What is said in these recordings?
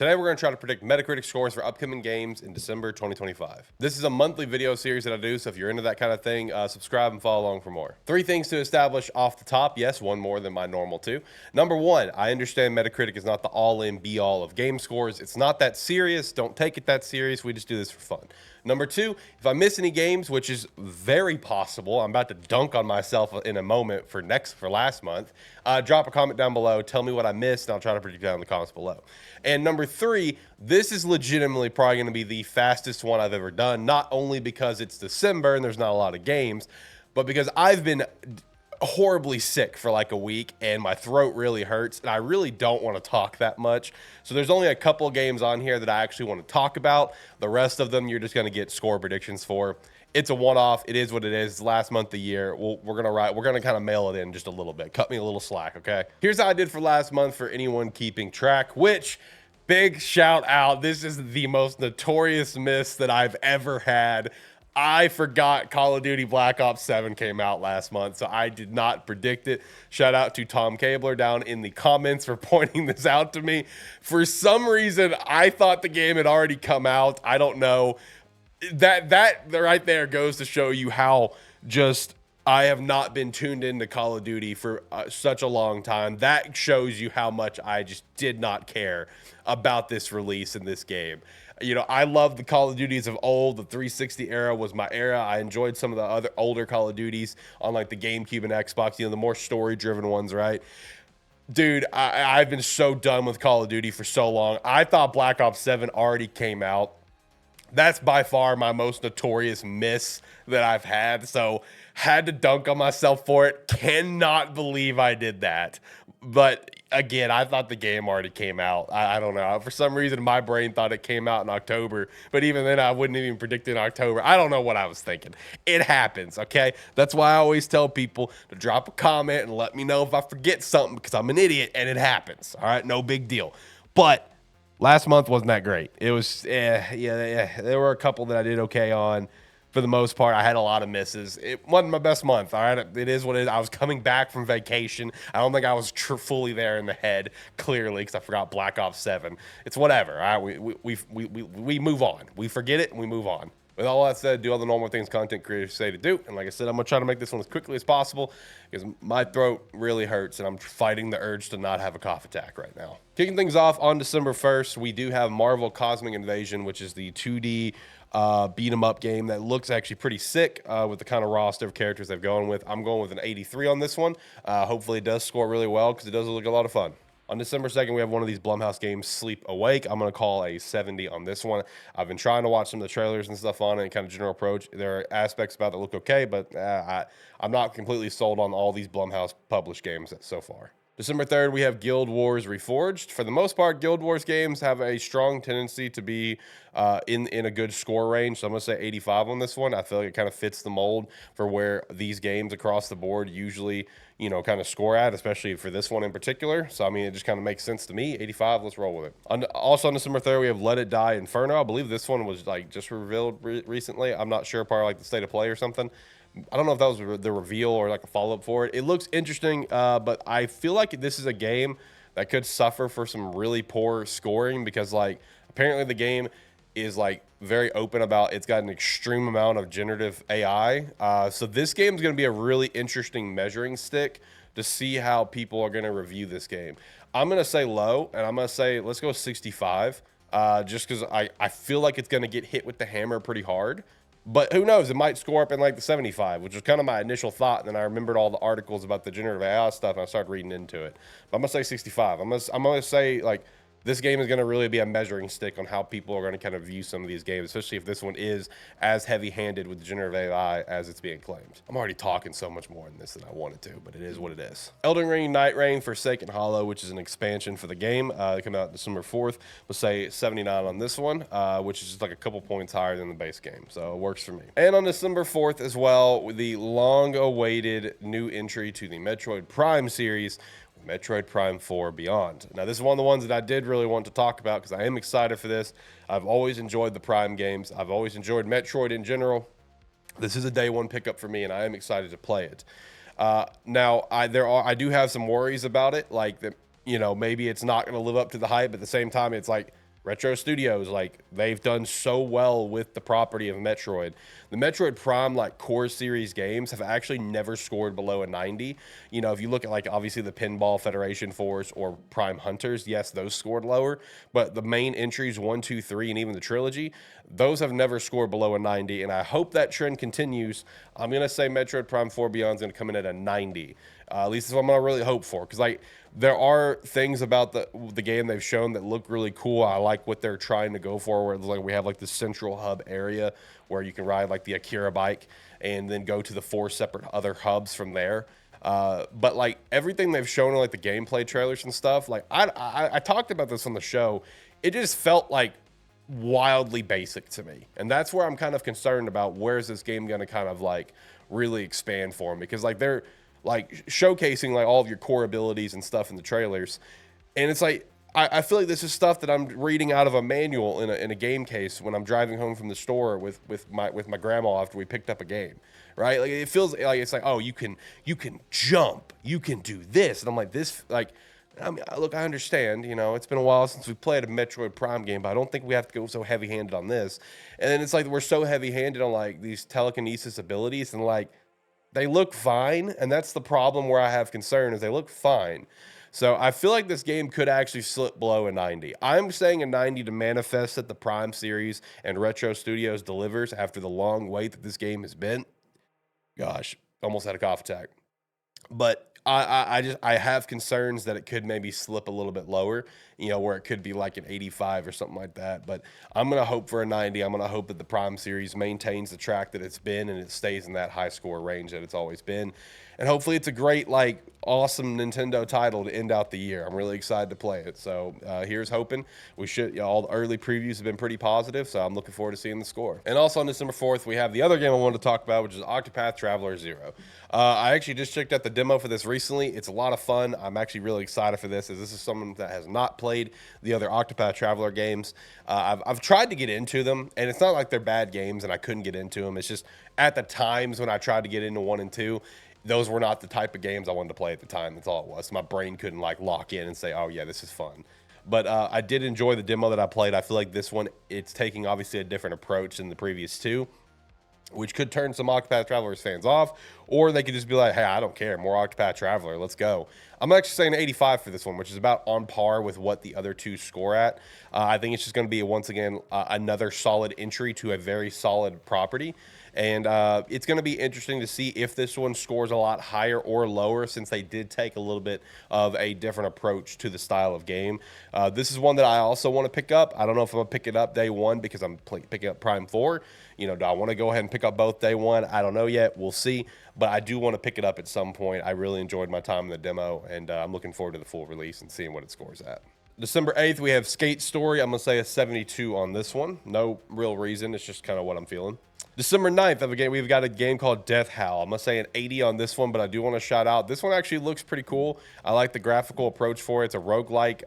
Today we're going to try to predict Metacritic scores for upcoming games in December 2025. This is a monthly video series that I do, so if you're into that kind of thing, subscribe and follow along for more. 3 things to establish off the top. Yes, one more than my normal 2. Number 1, I understand Metacritic is not the all-in be-all of game scores. It's not that serious. Don't take it that serious. We just do this for fun. Number 2, if I miss any games, which is very possible, I'm about to dunk on myself in a moment for last month, drop a comment down below, tell me what I missed, and I'll try to predict down in the comments below. And number 3, this is legitimately probably going to be the fastest one I've ever done, not only because it's December and there's not a lot of games, but because I've been horribly sick for like a week and my throat really hurts and I really don't want to talk that much. So there's only a couple of games on here that I actually want to talk about. The rest of them you're just going to get score predictions for. It's a one-off. It is what it is. It's last month of the year. We're gonna kind of mail it in just a little bit. Cut me a little slack, okay? Here's how I did for last month for anyone keeping track, which big shout out. This is the most notorious miss that I've ever had. I forgot Call of Duty Black Ops 7 came out last month, so I did not predict it. Shout out to Tom Cabler down in the comments for pointing this out to me. For some reason, I thought the game had already come out. I don't know. That right there goes to show you how just I have not been tuned into Call of Duty for such a long time. That shows you how much I just did not care about this release in this game. You know, I love the Call of Duties of old. The 360 era was my era. I enjoyed some of the other older Call of Duties on like the GameCube and Xbox, you know, the more story-driven ones, right? Dude, I've been so done with Call of Duty for so long. I thought Black Ops 7 already came out. That's by far my most notorious miss that I've had. So had to dunk on myself for it. Cannot believe I did that. But again, I thought the game already came out. I don't know. For some reason, my brain thought it came out in October. But even then, I wouldn't even predict it in October. I don't know what I was thinking. It happens, okay? That's why I always tell people to drop a comment and let me know if I forget something because I'm an idiot and it happens. All right? No big deal. But last month wasn't that great. It was, yeah. There were a couple that I did okay on. For the most part, I had a lot of misses. It wasn't my best month, all right? It is what it is. I was coming back from vacation. I don't think I was fully there in the head, clearly, because I forgot Black Ops 7. It's whatever, all right? We move on. We forget it, and we move on. With all that said, do all the normal things content creators say to do. And like I said, I'm going to try to make this one as quickly as possible because my throat really hurts and I'm fighting the urge to not have a cough attack right now. Kicking things off on December 1st, we do have Marvel Cosmic Invasion, which is the 2D beat 'em up game that looks actually pretty sick with the kind of roster of characters they've gone with. I'm going with an 83 on this one. Hopefully it does score really well because it does look a lot of fun. On December 2nd, we have one of these Blumhouse games, Sleep Awake. I'm going to call a 70 on this one. I've been trying to watch some of the trailers and stuff on it and kind of general approach. There are aspects about it that look okay, but I'm not completely sold on all these Blumhouse published games so far. December 3rd, we have Guild Wars Reforged. For the most part, Guild Wars games have a strong tendency to be in a good score range. So I'm going to say 85 on this one. I feel like it kind of fits the mold for where these games across the board usually, you know, kind of score at, especially for this one in particular. So, I mean, it just kind of makes sense to me. 85, let's roll with it. Also on December 3rd, we have Let It Die Inferno. I believe this one was like just revealed recently. I'm not sure, probably like the state of play or something. I don't know if that was the reveal or like a follow-up for it. It looks interesting, but I feel like this is a game that could suffer for some really poor scoring because like apparently the game is like very open about it's got an extreme amount of generative AI. So this game is going to be a really interesting measuring stick to see how people are going to review this game. I'm going to say low, and I'm going to say let's go 65 just because I feel like it's going to get hit with the hammer pretty hard. But who knows? It might score up in like the 75, which was kind of my initial thought. And then I remembered all the articles about the generative AI stuff, and I started reading into it. But I'm going to say 65. I'm gonna say, like, this game is going to really be a measuring stick on how people are going to kind of view some of these games, especially if this one is as heavy-handed with generative AI as it's being claimed. I'm already talking so much more in this than I wanted to, but it is what it is. Elden Ring Night Reign Forsaken Hollow, which is an expansion for the game. It came out December 4th. We'll say 79 on this one, which is just like a couple points higher than the base game, so it works for me. And on December 4th as well, the long-awaited new entry to the Metroid Prime series, Metroid Prime 4 Beyond. Now, this is one of the ones that I did really want to talk about because I am excited for this. I've always enjoyed the Prime games. I've always enjoyed Metroid in general. This is a day one pickup for me, and I am excited to play it. Now, I do have some worries about it, like that. You know, maybe it's not going to live up to the hype. But at the same time, it's like Retro Studios, like, they've done so well with the property of Metroid. The Metroid Prime, like, core series games have actually never scored below a 90. You know, if you look at, like, obviously the Pinball Federation Force or Prime Hunters, yes, those scored lower, but the main entries, 1, 2, 3, and even the trilogy, those have never scored below a 90, and I hope that trend continues. I'm going to say Metroid Prime 4 Beyond is going to come in at a 90. At least that's what I'm going to really hope for, because, like, there are things about the game they've shown that look really cool. I like what they're trying to go for, where it's like we have like the central hub area where you can ride like the Akira bike and then go to the 4 separate other hubs from there. But like everything they've shown in like the gameplay trailers and stuff, like I talked about this on the show, it just felt like wildly basic to me. And that's where I'm kind of concerned about where is this game going to kind of like really expand for them, because like they're like showcasing like all of your core abilities and stuff in the trailers. And it's like, I feel like this is stuff that I'm reading out of a manual in a game case when I'm driving home from the store with my grandma after we picked up a game, right? Like it feels like it's like, oh, you can jump, you can do this. And I'm like, this, like, I mean, look, I understand, you know, it's been a while since we played a Metroid Prime game, but I don't think we have to go so heavy-handed on this. And then it's like we're so heavy-handed on like these telekinesis abilities, and like, they look fine, and that's the problem where I have concern, is they look fine. So I feel like this game could actually slip below a 90. I'm saying a 90 to manifest that the Prime series and Retro Studios delivers after the long wait that this game has been. Gosh, almost had a cough attack. But I have concerns that it could maybe slip a little bit lower, you know, where it could be like an 85 or something like that. But I'm going to hope for a 90. I'm going to hope that the Prime series maintains the track that it's been and it stays in that high score range that it's always been. And hopefully it's a great, like, awesome Nintendo title to end out the year. I'm really excited to play it. So here's hoping. We should, you know, all the early previews have been pretty positive, so I'm looking forward to seeing the score. And also on December 4th, we have the other game I wanted to talk about, which is Octopath Traveler 0. I actually just checked out the demo for this recently. It's a lot of fun. I'm actually really excited for this, as this is someone that has not played the other Octopath Traveler games. I've tried to get into them, and it's not like they're bad games and I couldn't get into them. It's just at the times when I tried to get into 1 and 2, those were not the type of games I wanted to play at the time. That's all it was. My brain couldn't like lock in and say, oh yeah, this is fun. But I did enjoy the demo that I played. I feel like this one, it's taking obviously a different approach than the previous 2, which could turn some Octopath Travelers fans off, or they could just be like, hey, I don't care, more Octopath Traveler, let's go. I'm actually saying 85 for this one, which is about on par with what the other 2 score at. I think it's just going to be, once again, another solid entry to a very solid property. And it's going to be interesting to see if this one scores a lot higher or lower, since they did take a little bit of a different approach to the style of game. This is one that I also want to pick up. I don't know if I'm going to pick it up day 1 because I'm picking up Prime 4. You know, do I want to go ahead and pick up both day 1? I don't know yet. We'll see. But I do want to pick it up at some point. I really enjoyed my time in the demo, and I'm looking forward to the full release and seeing what it scores at. December 8th, we have Skate Story. I'm going to say a 72 on this one. No real reason. It's just kind of what I'm feeling. December 9th, we've got a game called Death Howl. I'm going to say an 80 on this one, but I do want to shout out. This one actually looks pretty cool. I like the graphical approach for it. It's a roguelike,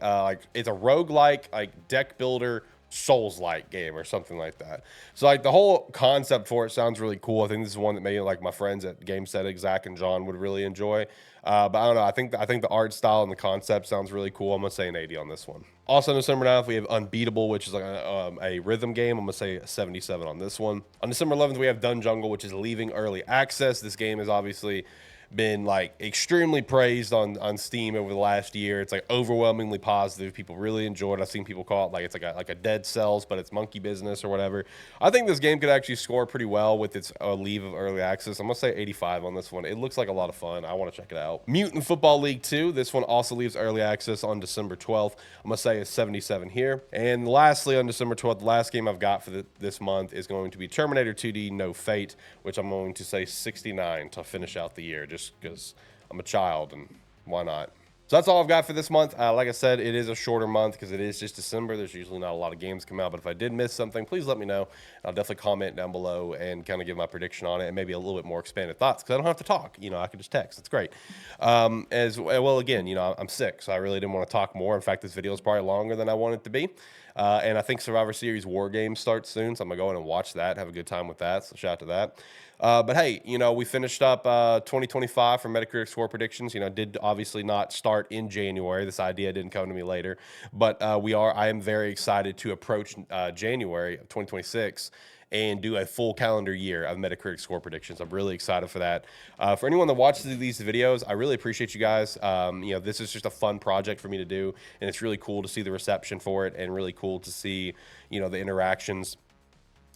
like deck builder, Souls-like game or something like that. So like the whole concept for it sounds really cool. I think this is one that maybe like my friends at Gamestetic, Zach and John, would really enjoy. But I don't know. I think the art style and the concept sounds really cool. I'm gonna say an 80 on this one. Also, on December 9th, we have Unbeatable, which is like a rhythm game. I'm gonna say a 77 on this one. On December 11th, we have Dun Jungle, which is leaving early access. This game is obviously been like extremely praised on Steam over the last year. It's like overwhelmingly positive. People really enjoy it. I've seen people call it like it's like a Dead Cells, but it's monkey business or whatever. I think this game could actually score pretty well with its leave of early access. I'm gonna say 85 on this one. It looks like a lot of fun. I want to check it out. Mutant Football League 2. This one also leaves early access on December 12th. I'm gonna say a 77 here. And lastly, on December 12th, the last game I've got for this month is going to be Terminator 2D No Fate, which I'm going to say 69 to finish out the year, just because I'm a child and why not. So that's all I've got for this month. Like I said, it is a shorter month because it is just December. There's usually not a lot of games come out, but if I did miss something, please let me know. I'll definitely comment down below and kind of give my prediction on it and maybe a little bit more expanded thoughts, because I don't have to talk. You know, I can just text. It's great. As well, again, you know, I'm sick, so I really didn't want to talk more. In fact, this video is probably longer than I want it to be. And I think Survivor Series War Games starts soon, so I'm gonna go in and watch that, have a good time with that. So shout out to that. But hey, we finished up 2025 for Metacritic score predictions. Did obviously not start in January. This idea didn't come to me later, but I am very excited to approach January of 2026 and do a full calendar year of Metacritic score predictions. I'm really excited for that. For anyone that watches these videos, I really appreciate you guys. This is just a fun project for me to do, and it's really cool to see the reception for it, and really cool to see, the interactions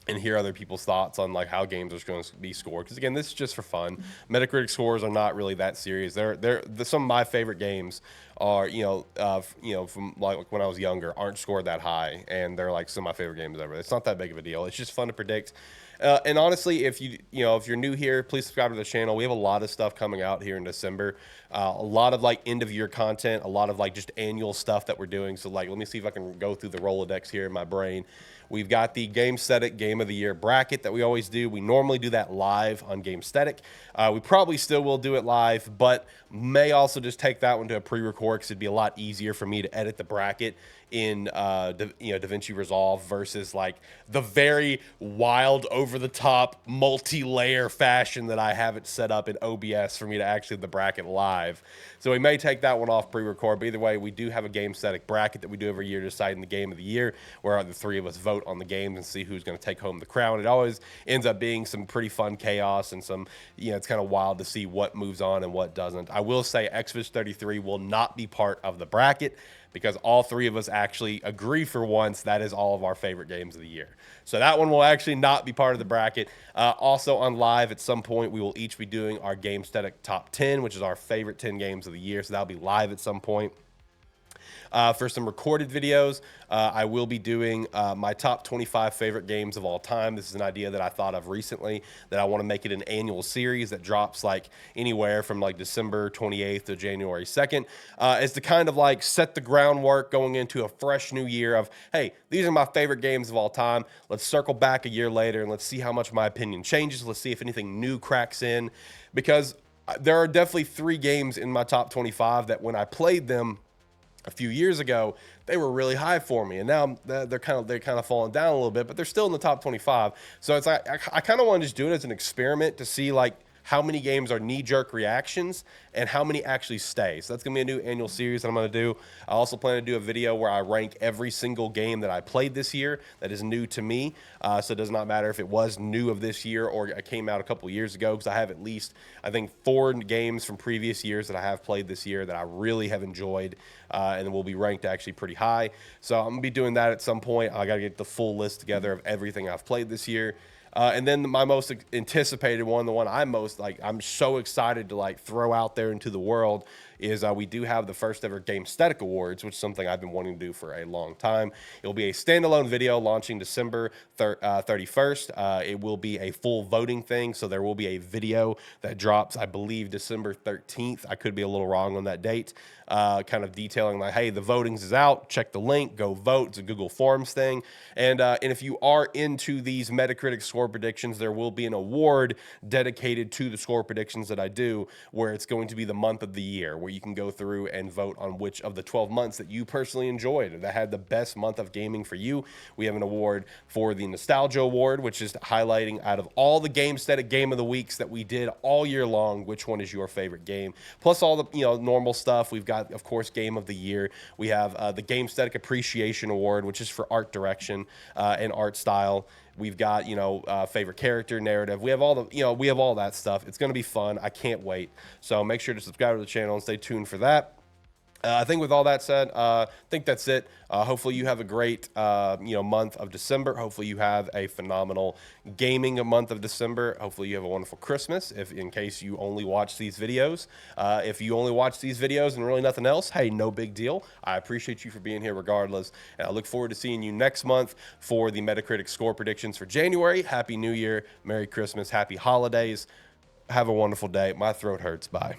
and hear other people's thoughts on like how games are going to be scored. Because again, this is just for fun. Metacritic scores are not really that serious. They're some of my favorite games are from like when I was younger aren't scored that high, and they're like some of my favorite games ever. It's not that big of a deal. It's just fun to predict. And honestly, if you're new here, please subscribe to the channel. We have a lot of stuff coming out here in December. A lot of like end of year content, a lot of like just annual stuff that we're doing. So like, let me see if I can go through the Rolodex here in my brain. We've got the Gamesthetic Game of the Year bracket that we always do. We normally do that live on Gamesthetic. We probably still will do it live, but may also just take that one to a pre-record because it'd be a lot easier for me to edit the bracket in DaVinci Resolve versus like the very wild, over-the-top, multi-layer fashion that I have it set up in OBS for me to actually do the bracket live. So we may take that one off pre-record, but either way, we do have a Gamesthetic bracket that we do every year deciding the game of the year, where the three of us vote on the games and see who's going to take home the crown. It always ends up being some pretty fun chaos and some, it's kind of wild to see what moves on and what doesn't. I will say Xfish 33 will not be part of the bracket, because all three of us actually agree for once that is all of our favorite games of the year. So that one will actually not be part of the bracket. Also on live at some point, we will each be doing our Gamesthetic Top 10, which is our favorite 10 games of the year. So that'll be live at some point. For some recorded videos, I will be doing my top 25 favorite games of all time. This is an idea that I thought of recently, that I want to make it an annual series that drops like anywhere from like December 28th to January 2nd, is to kind of like set the groundwork going into a fresh new year of, hey, these are my favorite games of all time. Let's circle back a year later and let's see how much my opinion changes. Let's see if anything new cracks in, because there are definitely 3 games in my top 25 that when I played them a few years ago, they were really high for me, and now they're kind of falling down a little bit, but they're still in the top 25. So it's like I kind of want to just do it as an experiment to see like how many games are knee-jerk reactions and how many actually stay. So that's going to be a new annual series that I'm going to do. I also plan to do a video where I rank every single game that I played this year that is new to me. So it does not matter if it was new of this year or it came out a couple years ago, because I have at least, I think, 4 games from previous years that I have played this year that I really have enjoyed, and will be ranked actually pretty high. So I'm going to be doing that at some point. I got to get the full list together of everything I've played this year. And then my most anticipated one, the one I'm so excited to like throw out there into the world, is we do have the first ever Gamesthetic Awards, which is something I've been wanting to do for a long time. It'll be a standalone video launching December 31st. It will be a full voting thing, so there will be a video that drops, I believe, December 13th. I could be a little wrong on that date, kind of detailing like, hey, the votings is out. Check the link. Go vote. It's a Google Forms thing. And if you are into these Metacritic score predictions, there will be an award dedicated to the score predictions that I do, where it's going to be the month of the year, where you can go through and vote on which of the 12 months that you personally enjoyed, that had the best month of gaming for you. We have an award for the Nostalgia Award, which is highlighting out of all the Gamesthetic Game of the Weeks that we did all year long, which one is your favorite game, plus all the normal stuff. We've got, of course, Game of the Year. We have the Gamesthetic Appreciation Award, which is for art direction and art style. We've got, favorite character, narrative. We have all we have all that stuff. It's going to be fun. I can't wait. So make sure to subscribe to the channel and stay tuned for that. I think with all that said, I think that's it. Hopefully you have a great, month of December. Hopefully you have a phenomenal gaming month of December. Hopefully you have a wonderful Christmas, in case you only watch these videos. If you only watch these videos and really nothing else, hey, no big deal. I appreciate you for being here regardless. And I look forward to seeing you next month for the Metacritic score predictions for January. Happy New Year. Merry Christmas. Happy holidays. Have a wonderful day. My throat hurts. Bye.